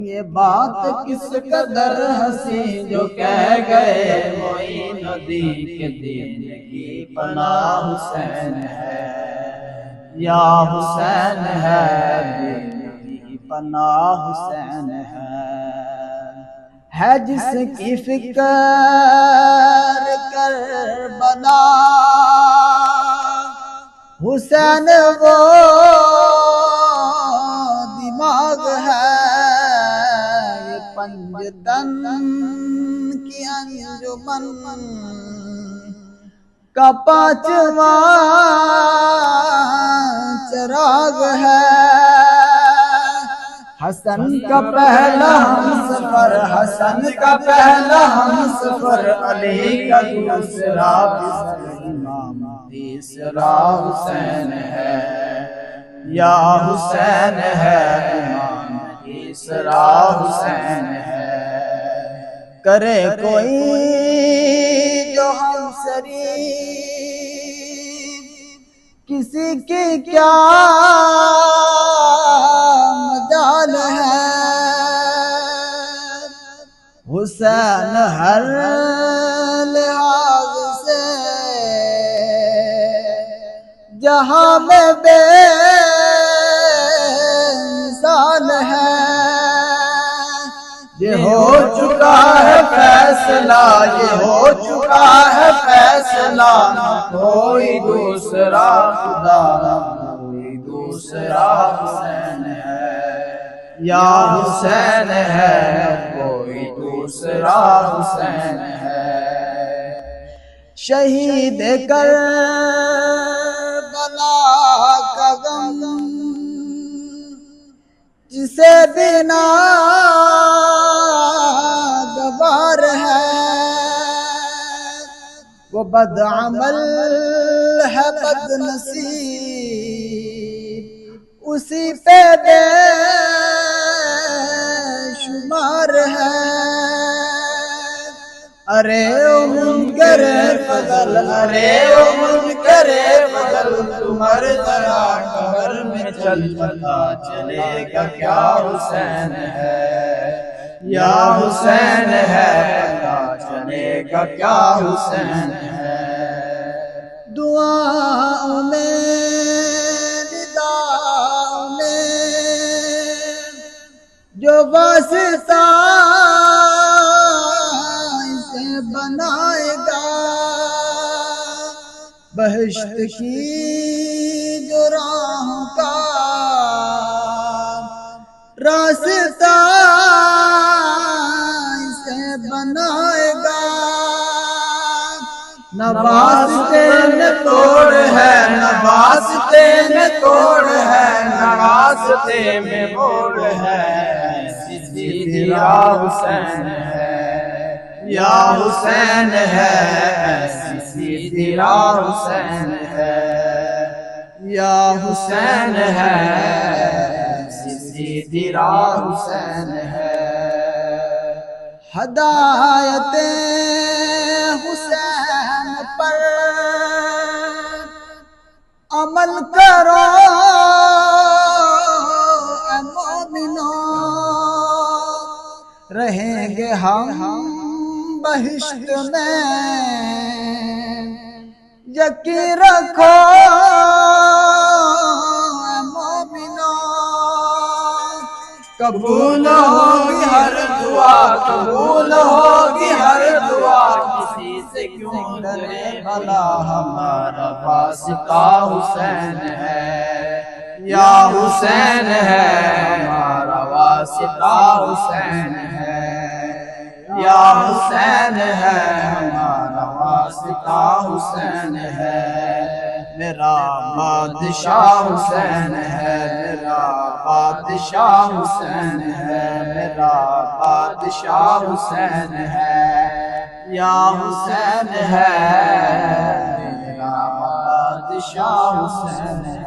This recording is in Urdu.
یہ بات کس قدر ہنسی جو کہہ گئے معین الدین کے دین کی پناہ حسین ہے، یا حسین ہے، دین کی پناہ حسین ہے جس کی فکر کربلا حسین وہ دماغ ہے، یہ پنجتن کی انجمن کا پانچواں چراغ ہے، حسن کا پہلا ہمسفر، حسن کا پہلا ہمسفر، علی کا دوسرا بسر، امام تیسرا حسین ہے، یا حسین ہے، امام تیسرا حسین ہے۔ کرے کوئی جو ہم شریف کسی کی کیا مجال ہے، حسین ہر لحاظ سے جہاں میں بے مثال ہے، یہ ہو چکا ہے فیصلہ، یہ ہو چکا ہے فیصلہ، نہ کوئی دوسرا خدا، نہ کوئی دوسرا حسین ہے، یا حسین ہے، کوئی دوسرا حسین ہے۔ شہید کربلا کا غم جسے بنا گوار ہے، وہ بد عمل ہے بد نصیب، اسی پہ بے شمار ہے۔ ارے او منکر فضل، ارے او منکر فضل، تمہر ذرا قبر میں چل، پتا چلے گا کیا حسین ہے، یا حسین ہے، پتا چلے گا کیا حسین ہے۔ دعاؤں میں نداؤں میں جو واسطہ اسے بنائے گا، بہشت کی جو راہوں کا راستہ اسے بنائے گا، نہ واسطے میں توڑ ہے، نہ واسطے میں توڑ ہے، نہ راستے میں موڑ ہے، سیدھی راہ حسین ہے، یا حسین ہے، سیدھی راہ حسین ہے، یا حسین ہے، سیدھی راہ حسین ہے۔ ہدایت حسین پر عمل کرو اے مومنو، رہیں گے ہم بہشت میں، یقین رکھو اے مومنو، قبول ہوگی ہر دعا، قبول ہوگی ہر دعا، کسی سے کیوں ڈرے بھلا، ہمارا واسطہ حسین ہے، یا حسین ہے، ہمارا واسطہ حسین ہے، یا حسین ہے، ہمارا واسطہ حسین ہے۔ میرا بادشاہ حسین ہے، میرا بادشاہ حسین ہے، میرا بادشاہ حسین ہے، یا حسین ہے، میرا بادشاہ حسین ہے۔